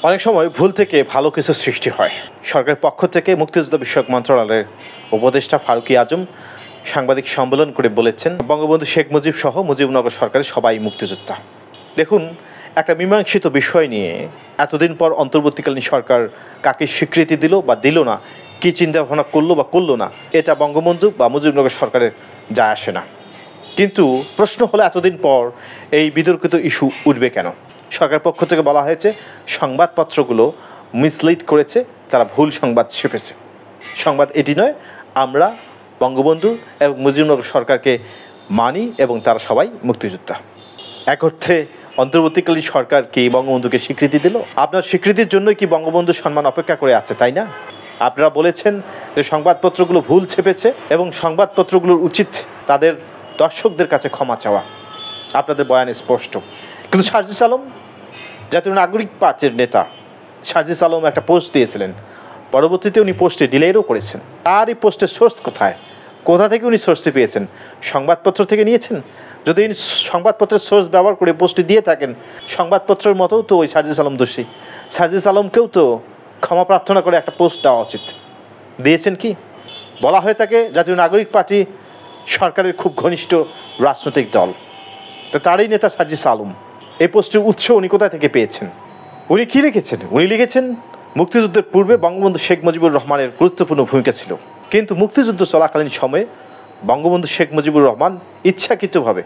অনেক সময় ভুল থেকে ভালো কিছু সৃষ্টি হয়। সরকারের পক্ষ থেকে মুক্তিযুদ্ধ বিষয়ক মন্ত্রণালয়ের উপদেষ্টা ফারুকী আজম সাংবাদিক সম্মেলন করে বলেছেন, বঙ্গবন্ধু শেখ মুজিব সহ মুজিবনগর সরকারের সবাই মুক্তিযোদ্ধা। দেখুন, একটা মীমাংসিত বিষয় নিয়ে এতদিন পর অন্তর্বর্তীকালীন সরকার কাকে স্বীকৃতি দিল বা দিল না, কী চিন্তাভাবনা করলো বা করলো না, এটা বঙ্গবন্ধু বা মুজিবনগর সরকারের যায় আসে না। কিন্তু প্রশ্ন হলো, এতদিন পর এই বিতর্কিত ইস্যু উঠবে কেন? সরকার পক্ষ থেকে বলা হয়েছে সংবাদপত্রগুলো মিসলিড করেছে, তারা ভুল সংবাদ ছেপেছে। সংবাদ এটি নয়, আমরা বঙ্গবন্ধু এবং মুজিবনগর সরকারকে মানি এবং তারা সবাই মুক্তিযোদ্ধা। এক অর্থে অন্তর্বর্তীকালীন সরকার কি বঙ্গবন্ধুকে স্বীকৃতি দিল? আপনার স্বীকৃতির জন্যই কি বঙ্গবন্ধুর সম্মান অপেক্ষা করে আছে, তাই না? আপনারা বলেছেন যে সংবাদপত্রগুলো ভুল ছেপেছে এবং সংবাদপত্রগুলোর উচিত তাদের দর্শকদের কাছে ক্ষমা চাওয়া। আপনাদের বয়ান স্পষ্ট। কিন্তু সার্জিস আলম, জাতীয় নাগরিক পার্টির নেতা সার্জিস আলম একটা পোস্ট দিয়েছিলেন, পরবর্তীতে উনি পোস্টে ডিলেটও করেছেন। তার এই পোস্টের সোর্স কোথায়? কোথা থেকে উনি সোর্সটি পেয়েছেন? সংবাদপত্র থেকে নিয়েছেন? যদি সংবাদপত্রের সোর্স ব্যবহার করে পোস্টটি দিয়ে থাকেন, সংবাদপত্রের মতোও তো ওই সার্জিস আলম দোষী। সার্জিস আলমকেও তো ক্ষমা প্রার্থনা করে একটা পোস্ট দেওয়া উচিত। দিয়েছেন কি? বলা হয়ে থাকে জাতীয় নাগরিক পার্টি সরকারের খুব ঘনিষ্ঠ রাজনৈতিক দল, তো তারই নেতা সার্জিস আলম। এই পোস্টের উৎস উনি কোথা থেকে পেয়েছেন? উনি কী লিখেছেন? উনি লিখেছেন, মুক্তিযুদ্ধের পূর্বে বঙ্গবন্ধু শেখ মুজিবুর রহমানের গুরুত্বপূর্ণ ভূমিকা ছিল, কিন্তু মুক্তিযুদ্ধ চলাকালীন সময়ে বঙ্গবন্ধু শেখ মুজিবুর রহমান ইচ্ছাকৃতভাবে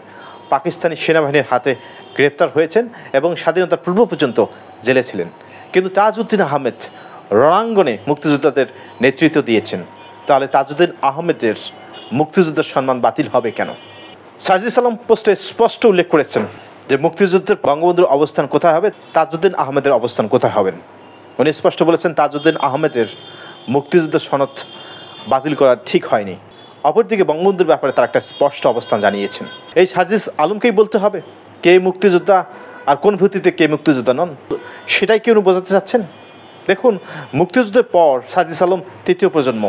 পাকিস্তানি সেনাবাহিনীর হাতে গ্রেপ্তার হয়েছেন এবং স্বাধীনতার পূর্ব পর্যন্ত জেলে ছিলেন। কিন্তু তাজউদ্দিন আহমেদ রণাঙ্গনে মুক্তিযোদ্ধাদের নেতৃত্ব দিয়েছেন। তাহলে তাজউদ্দিন আহমেদের মুক্তিযুদ্ধের সম্মান বাতিল হবে কেন? সার্জিস আলম পোস্টে স্পষ্ট উল্লেখ করেছেন যে মুক্তিযুদ্ধের বঙ্গবন্ধুর অবস্থান কোথায় হবে, তাজউদ্দিন আহমেদের অবস্থান কোথায় হবেন। উনি স্পষ্ট বলেছেন তাজউদ্দিন আহমেদের মুক্তিযুদ্ধের সনদ বাতিল করা ঠিক হয়নি। অপরদিকে বঙ্গবন্ধুর ব্যাপারে তার একটা স্পষ্ট অবস্থান জানিয়েছেন। এই সার্জিস আলমকেই বলতে হবে কে মুক্তিযোদ্ধা আর কোন ভিত্তিতে কে মুক্তিযোদ্ধা নন, সেটাই কি উনি বোঝাতে চাচ্ছেন? দেখুন, মুক্তিযুদ্ধের পর সার্জিস আলম তৃতীয় প্রজন্ম।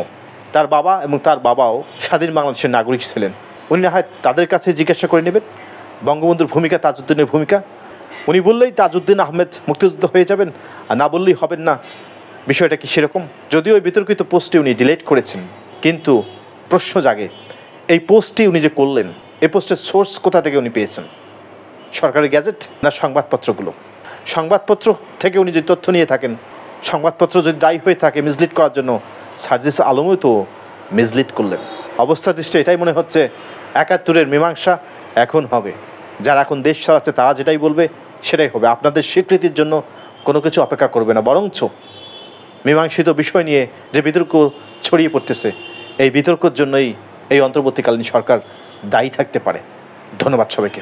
তার বাবা এবং তার বাবাও স্বাধীন বাংলাদেশের নাগরিক ছিলেন। উনি না হয় তাদের কাছে জিজ্ঞাসা করে নেবেন বঙ্গবন্ধুর ভূমিকা, তাজউদ্দিনের ভূমিকা। উনি বললেই তাজউদ্দিন আহমেদ মুক্তিযুদ্ধ হয়ে যাবেন, আর না বললেই হবেন না। বিষয়টা কি সেরকম? যদিও ওই বিতর্কিত পোস্টটি উনি ডিলিট করেছেন, কিন্তু প্রশ্ন জাগে, এই পোস্টটি উনি যে করলেন, এই পোস্টের সোর্স কোথা থেকে উনি পেয়েছেন? সরকারি গ্যাজেট না সংবাদপত্রগুলো? সংবাদপত্র থেকে উনি যে তথ্য নিয়ে থাকেন, সংবাদপত্র যদি দায়ী হয়ে থাকে মিসলিড করার জন্য, সার্জিস আলমও তো মিসলিড করলেন। অবস্থা দৃষ্টি এটাই মনে হচ্ছে ৭১-এর মীমাংসা এখন হবে। যারা এখন দেশ চালাচ্ছে তারা যেটাই বলবে সেটাই হবে। আপনাদের স্বীকৃতির জন্য কোনো কিছু অপেক্ষা করবে না, বরঞ্চ মীমাংসিত বিষয় নিয়ে যে বিতর্ক ছড়িয়ে পড়তেছে, এই বিতর্কের জন্যই এই অন্তর্বর্তীকালীন সরকার দায়ী থাকতে পারে। ধন্যবাদ সবাইকে।